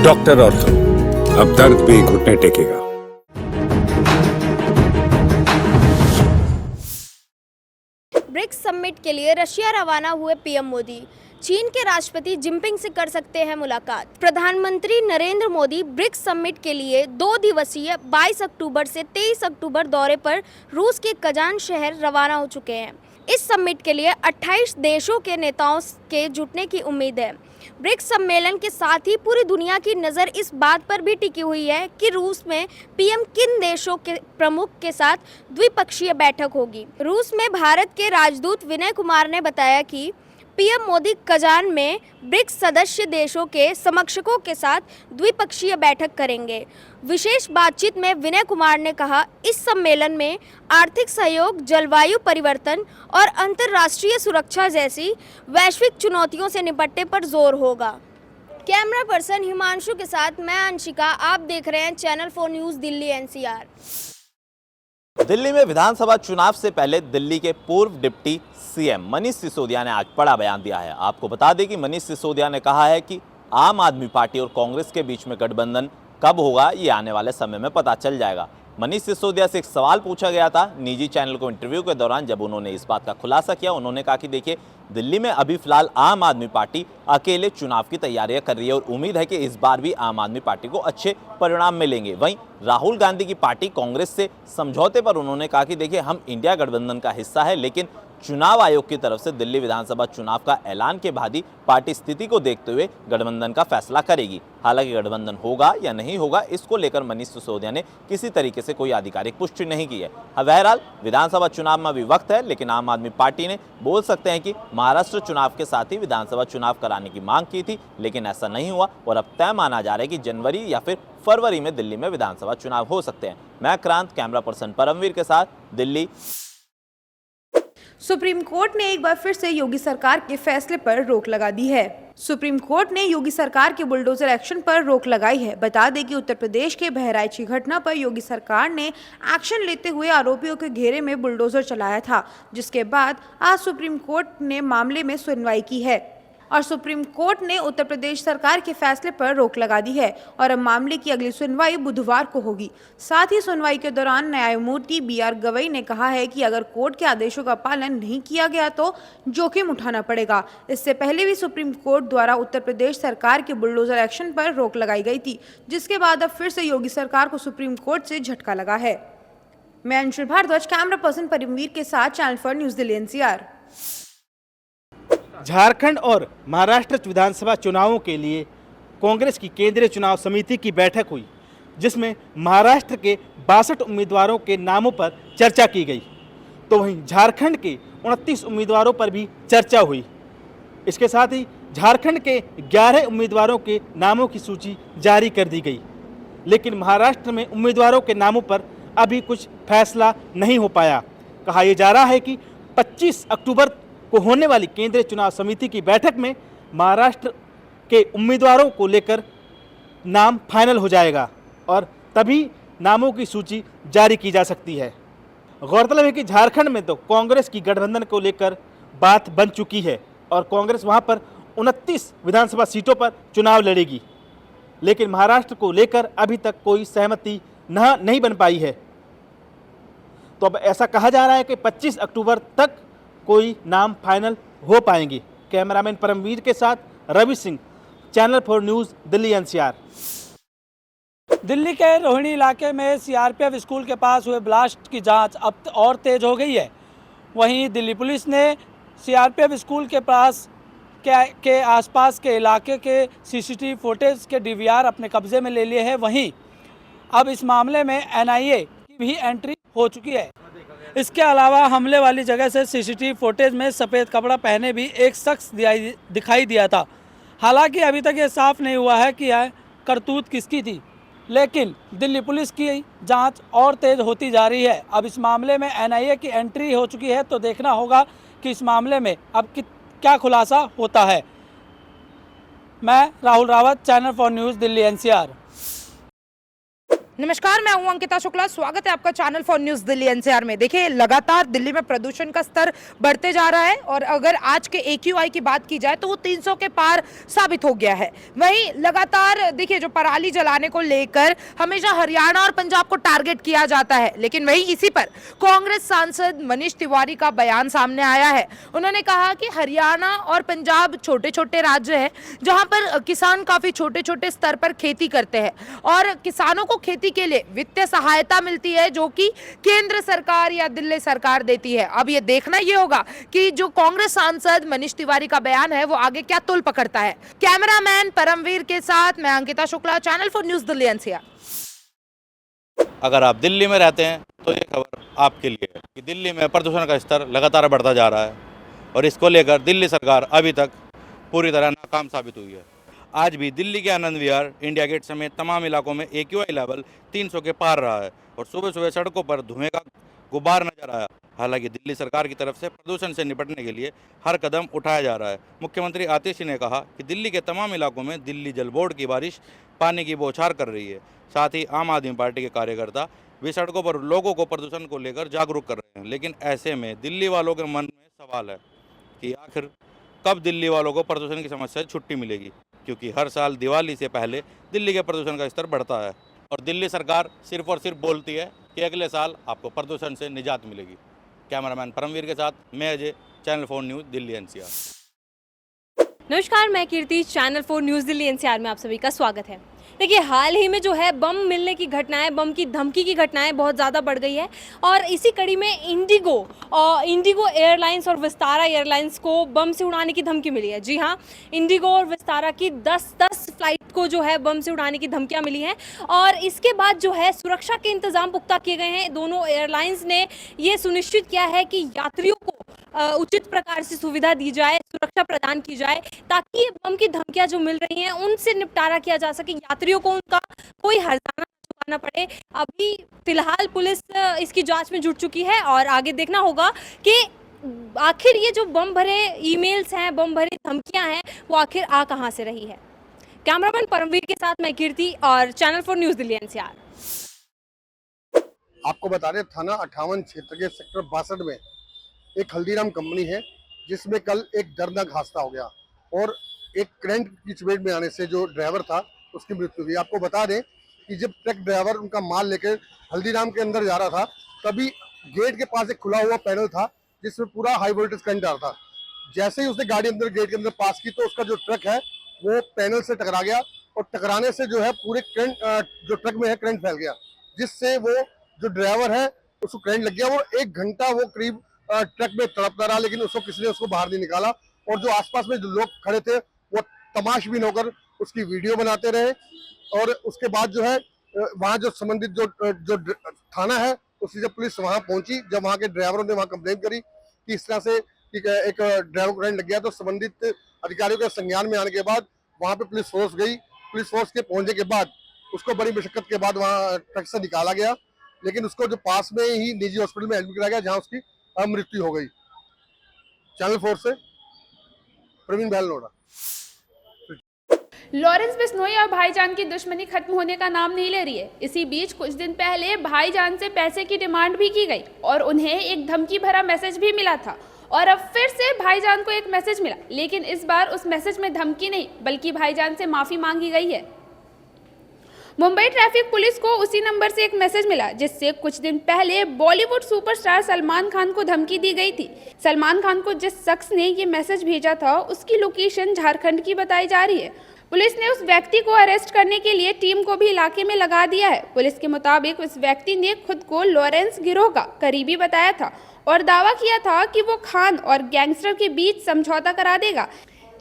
Doctor ortho, अब दर्द भी घुटने टेकेगा। ब्रिक्स समिट के लिए रशिया रवाना हुए पीएम मोदी। चीन के राष्ट्रपति जिनपिंग से कर सकते हैं मुलाकात। प्रधानमंत्री नरेंद्र मोदी ब्रिक्स समिट के लिए 2 दिवसीय 22 अक्टूबर से 23 अक्टूबर दौरे पर रूस के कजान शहर रवाना हो चुके हैं। इस समिट के लिए 28 देशों के नेताओं के जुटने की उम्मीद है। ब्रिक्स सम्मेलन के साथ ही पूरी दुनिया की नज़र इस बात पर भी टिकी हुई है कि रूस में पीएम किन देशों के प्रमुख के साथ द्विपक्षीय बैठक होगी। रूस में भारत के राजदूत विनय कुमार ने बताया कि पीएम मोदी कजान में ब्रिक्स सदस्य देशों के समकक्षों के साथ द्विपक्षीय बैठक करेंगे। विशेष बातचीत में विनय कुमार ने कहा, इस सम्मेलन में आर्थिक सहयोग, जलवायु परिवर्तन और अंतर्राष्ट्रीय सुरक्षा जैसी वैश्विक चुनौतियों से निपटने पर जोर होगा। कैमरा पर्सन हिमांशु के साथ मैं अंशिका, आप देख रहे हैं channel 4 news Delhi NCR. Delhi में विधानसभा चुनाव से पहले दिल्ली के पूर्व डिप्टी सीएम मनीष सिसोदिया ने आज बड़ा बयान दिया है। आपको बता दें कि मनीष सिसोदिया ने कहा है कि आम आदमी पार्टी और कांग्रेस के बीच में गठबंधन कब होगा ये आने वाले समय में पता चल जाएगा। मनीष सिसोदिया से एक सवाल पूछा गया था निजी चैनल को इंटरव्यू के दौरान, जब उन्होंने इस बात का खुलासा किया। उन्होंने कहा कि देखिए, दिल्ली में अभी फिलहाल आम आदमी पार्टी अकेले चुनाव की तैयारियां कर रही है और उम्मीद है कि इस बार भी आम आदमी पार्टी को अच्छे परिणाम मिलेंगे। वहीं राहुल गांधी की पार्टी कांग्रेस से समझौते पर उन्होंने कहा कि देखिए, हम इंडिया गठबंधन का हिस्सा है, लेकिन चुनाव आयोग की तरफ से दिल्ली विधानसभा चुनाव का ऐलान के बाद ही पार्टी स्थिति को देखते हुए गठबंधन का फैसला करेगी। हालांकि गठबंधन होगा या नहीं होगा, इसको लेकर मनीष सिसोदिया ने किसी तरीके से कोई आधिकारिक पुष्टि नहीं की है। बहरहाल विधानसभा चुनाव में अभी वक्त है, लेकिन आम आदमी पार्टी ने बोल सकते हैं कि महाराष्ट्र चुनाव के साथ ही विधानसभा चुनाव कराने की मांग की थी, लेकिन ऐसा नहीं हुआ और अब तय माना जा रहा है कि जनवरी या फिर फरवरी में दिल्ली में विधानसभा चुनाव हो सकते हैं। मैं क्रांत, कैमरा पर्सन परमवीर के साथ, दिल्ली। सुप्रीम कोर्ट ने एक बार फिर से योगी सरकार के फैसले पर रोक लगा दी है। सुप्रीम कोर्ट ने योगी सरकार के बुलडोजर एक्शन पर रोक लगाई है। बता दें कि उत्तर प्रदेश के बहराइच की घटना पर योगी सरकार ने एक्शन लेते हुए आरोपियों के घेरे में बुलडोजर चलाया था, जिसके बाद आज सुप्रीम कोर्ट ने मामले में सुनवाई की है और सुप्रीम कोर्ट ने उत्तर प्रदेश सरकार के फैसले पर रोक लगा दी है और अब मामले की अगली सुनवाई बुधवार को होगी। साथ ही सुनवाई के दौरान न्यायमूर्ति BR गवई ने कहा है कि अगर कोर्ट के आदेशों का पालन नहीं किया गया तो जोखिम उठाना पड़ेगा। इससे पहले भी सुप्रीम कोर्ट द्वारा उत्तर प्रदेश सरकार के बुलडोजर एक्शन पर रोक लगाई गई थी, जिसके बाद अब फिर से योगी सरकार को सुप्रीम कोर्ट से झटका लगा है। मैं अंशुल भारद्वाज, कैमरा पर्सन परमवीर के साथ, channel 4 news Delhi NCR. Jharkhand और महाराष्ट्र विधानसभा चुनावों के लिए कांग्रेस की केंद्रीय चुनाव समिति की बैठक हुई, जिसमें महाराष्ट्र के 62 उम्मीदवारों के नामों पर चर्चा की गई, तो वहीं झारखंड के 29 उम्मीदवारों पर भी चर्चा हुई। इसके साथ ही झारखंड के 11 उम्मीदवारों के नामों की सूची जारी कर दी गई, लेकिन महाराष्ट्र में उम्मीदवारों के नामों पर अभी कुछ फैसला नहीं हो पाया। कहा यह जा रहा है कि 25 अक्टूबर को होने वाली केंद्रीय चुनाव समिति की बैठक में महाराष्ट्र के उम्मीदवारों को लेकर नाम फाइनल हो जाएगा और तभी नामों की सूची जारी की जा सकती है। गौरतलब है कि झारखंड में तो कांग्रेस की गठबंधन को लेकर बात बन चुकी है और कांग्रेस वहां पर 29 विधानसभा सीटों पर चुनाव लड़ेगी, लेकिन महाराष्ट्र को लेकर अभी तक कोई सहमति नहीं बन पाई है। तो अब ऐसा कहा जा रहा है कि 25 अक्टूबर तक कोई नाम फाइनल हो पाएंगे। कैमरामैन परमवीर के साथ Ravi Singh, channel 4 news Delhi NCR. Delhi के रोहिणी इलाके में सीआरपीएफ स्कूल के पास हुए ब्लास्ट की जांच अब और तेज हो गई है। वहीं दिल्ली पुलिस ने सीआरपीएफ स्कूल के पास के आसपास के इलाके के सीसीटीवी फुटेज के डीवीआर अपने कब्जे में ले लिए हैं। वहीं अब इस मामले में एनआईए की भी एंट्री हो चुकी है। इसके अलावा हमले वाली जगह से सीसीटीवी फुटेज में सफ़ेद कपड़ा पहने भी एक शख्स दिखाई दिया था। हालांकि अभी तक ये साफ नहीं हुआ है कि यह करतूत किसकी थी, लेकिन दिल्ली पुलिस की जांच और तेज होती जा रही है। अब इस मामले में एनआईए की एंट्री हो चुकी है, तो देखना होगा कि इस मामले में अब क्या खुलासा होता है। मैं Rahul Rawat, channel 4 news Delhi NCR. नमस्कार, मैं हूं अंकिता शुक्ला। स्वागत है आपका channel for news Delhi NCR में। देखिए, लगातार दिल्ली में प्रदूषण का स्तर बढ़ते जा रहा है और अगर आज के AQI की बात की जाए तो वो 300 के पार साबित हो गया है। वहीं लगातार देखिए, जो पराली जलाने को लेकर हमेशा हरियाणा और पंजाब को टारगेट किया जाता है, लेकिन वहीं इसी पर कांग्रेस सांसद मनीष तिवारी का बयान सामने आया है। उन्होंने कहा कि हरियाणा और पंजाब छोटे छोटे राज्य है जहाँ पर किसान काफ़ी छोटे छोटे स्तर पर खेती करते हैं और किसानों को खेती के लिए वित्तीय सहायता मिलती है जो कि केंद्र सरकार या दिल्ली सरकार देती है। अब ये देखना ये होगा कि जो कांग्रेस सांसद मनीष तिवारी का बयान है वो आगे क्या तुल पकड़ता है। कैमरामैन परमवीर के साथ मैं Ankita Shukla, channel for news Delhi NCR. अगर आप दिल्ली में रहते हैं तो ये खबर आपके लिए है कि दिल्ली में प्रदूषण का स्तर लगातार बढ़ता जा रहा है और इसको लेकर दिल्ली सरकार अभी तक पूरी तरह नाकाम साबित हुई है। आज भी दिल्ली के आनंद विहार, इंडिया गेट समेत तमाम इलाकों में AQI लेवल 300 के पार रहा है और सुबह सुबह सड़कों पर धुएं का गुबार नजर आया। हालांकि दिल्ली सरकार की तरफ से प्रदूषण से निपटने के लिए हर कदम उठाया जा रहा है। मुख्यमंत्री आतिशी ने कहा कि दिल्ली के तमाम इलाकों में दिल्ली जल बोर्ड की बारिश पानी की बौछार कर रही है। साथ ही आम आदमी पार्टी के कार्यकर्ता भी सड़कों पर लोगों को प्रदूषण को लेकर जागरूक कर रहे हैं। लेकिन ऐसे में दिल्ली वालों के मन में सवाल है कि आखिर कब दिल्ली वालों को प्रदूषण की समस्या से छुट्टी मिलेगी, क्योंकि हर साल दिवाली से पहले दिल्ली के प्रदूषण का स्तर बढ़ता है और दिल्ली सरकार सिर्फ और सिर्फ बोलती है कि अगले साल आपको प्रदूषण से निजात मिलेगी। कैमरामैन परमवीर के साथ मैं Ajay, channel 4 news Delhi NCR. नमस्कार, मैं कीर्ति, चैनल 4 न्यूज़ दिल्ली एनसीआर में आप सभी का स्वागत है। देखिए, हाल ही में जो है बम मिलने की घटनाएं, बम की धमकी की घटनाएं बहुत ज़्यादा बढ़ गई है और इसी कड़ी में इंडिगो एयरलाइंस और विस्तारा एयरलाइंस को बम से उड़ाने की धमकी मिली है। जी हाँ, इंडिगो और विस्तारा की 10 फ्लाइट को जो है बम से उड़ाने की धमकियां मिली हैं और इसके बाद जो है सुरक्षा के इंतजाम पुख्ता किए गए हैं। दोनों एयरलाइंस ने ये सुनिश्चित किया है कि यात्रियों को उचित प्रकार से सुविधा दी जाए, सुरक्षा प्रदान की जाए ताकि ये बम की धमकियां जो मिल रही हैं उनसे निपटारा किया जा सके, यात्रियों को उनका कोई हर्जाना चुकाना पड़े। अभी फिलहाल पुलिस इसकी जांच में जुट चुकी है और आगे देखना होगा कि आखिर ये जो बम भरे ईमेल्स हैं, बम भरी धमकियां हैं, वो आखिर आ कहां से रही है। कैमरामैन परमवीर के साथ मैं कीर्ति और चैनल 4 न्यूज़ दिल्ली एनसीआर। आपको बता दें, थाना 58 क्षेत्र के सेक्टर 62 में एक हल्दीराम कंपनी है जिसमें कल एक दर्दनाक हादसा हो गया और एक करंट की चपेट में आने से जो ड्राइवर था उसकी मृत्यु हुई। आपको बता दें कि जब ट्रक ड्राइवर उनका माल लेकर हल्दीराम के अंदर जा रहा था तभी गेट के पास एक खुला हुआ पैनल था जिसमें पूरा हाई वोल्टेज करंट आ रहा था। जैसे ही उसने गाड़ी अंदर गेट के अंदर पास की तो उसका जो ट्रक है वो पैनल से टकरा गया और टकराने से जो है पूरे करंट जो ट्रक में है करंट फैल गया, जिससे वो जो ड्राइवर है उसको करंट लग गया। वो 1 घंटा वो करीब ट्रक में तड़पता रहा लेकिन किसी ने उसको बाहर नहीं निकाला और जो आसपास में जो लोग खड़े थे वो तमाशबीन होकर उसकी वीडियो बनाते रहे। और उसके बाद जो है वहाँ जो संबंधित जो थाना है उसकी जब पुलिस वहाँ पहुंची, जब वहाँ के ड्राइवरों ने वहाँ कंप्लेन करी कि इस तरह से एक ड्राइवर को करंट लग गया, तो संबंधित अधिकारियों के संज्ञान में आने के बाद वहाँ पे पुलिस फोर्स गई। पुलिस फोर्स के पहुंचने के बाद उसको बड़ी मशक्कत के बाद वहाँ ट्रक से निकाला गया, लेकिन उसको जो पास में ही निजी हॉस्पिटल में एडमिट कराया गया जहाँ उसकी मृत्यु हो गई। चैनल 4 से प्रवीण बैलनोड़ा। लॉरेंस बिश्नोई और भाईजान की दुश्मनी खत्म होने का नाम नहीं ले रही है। इसी बीच कुछ दिन पहले भाईजान से पैसे की डिमांड भी की गई और उन्हें एक धमकी भरा मैसेज भी मिला था और अब फिर से भाईजान को एक मैसेज मिला, लेकिन इस बार उस मैसेज में धमकी नहीं बल्कि भाईजान से माफी मांगी गई है। मुंबई ट्रैफिक पुलिस को उसी नंबर से एक मैसेज मिला जिससे कुछ दिन पहले बॉलीवुड सुपरस्टार सलमान खान को धमकी दी गई थी। सलमान खान को जिस शख्स ने ये मैसेज भेजा था उसकी लोकेशन झारखंड की बताई जा रही है। पुलिस ने उस व्यक्ति को अरेस्ट करने के लिए टीम को भी इलाके में लगा दिया है। पुलिस के मुताबिक उस व्यक्ति ने खुद को लॉरेंस गिरोह का करीबी बताया था और दावा किया था कि वो खान और गैंगस्टर के बीच समझौता करा देगा।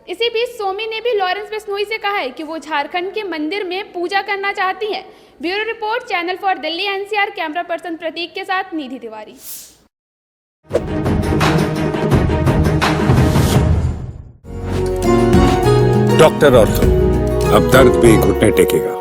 इसी बीच सोमी ने भी लॉरेंस बिश्नोई से कहा है कि वो झारखंड के मंदिर में पूजा करना चाहती हैं। Bureau report, channel 4 Delhi NCR. Camera person Prateek के साथ निधि तिवारी। डॉक्टर ऑर्थो, अब दर्द भी घुटने टेकेगा।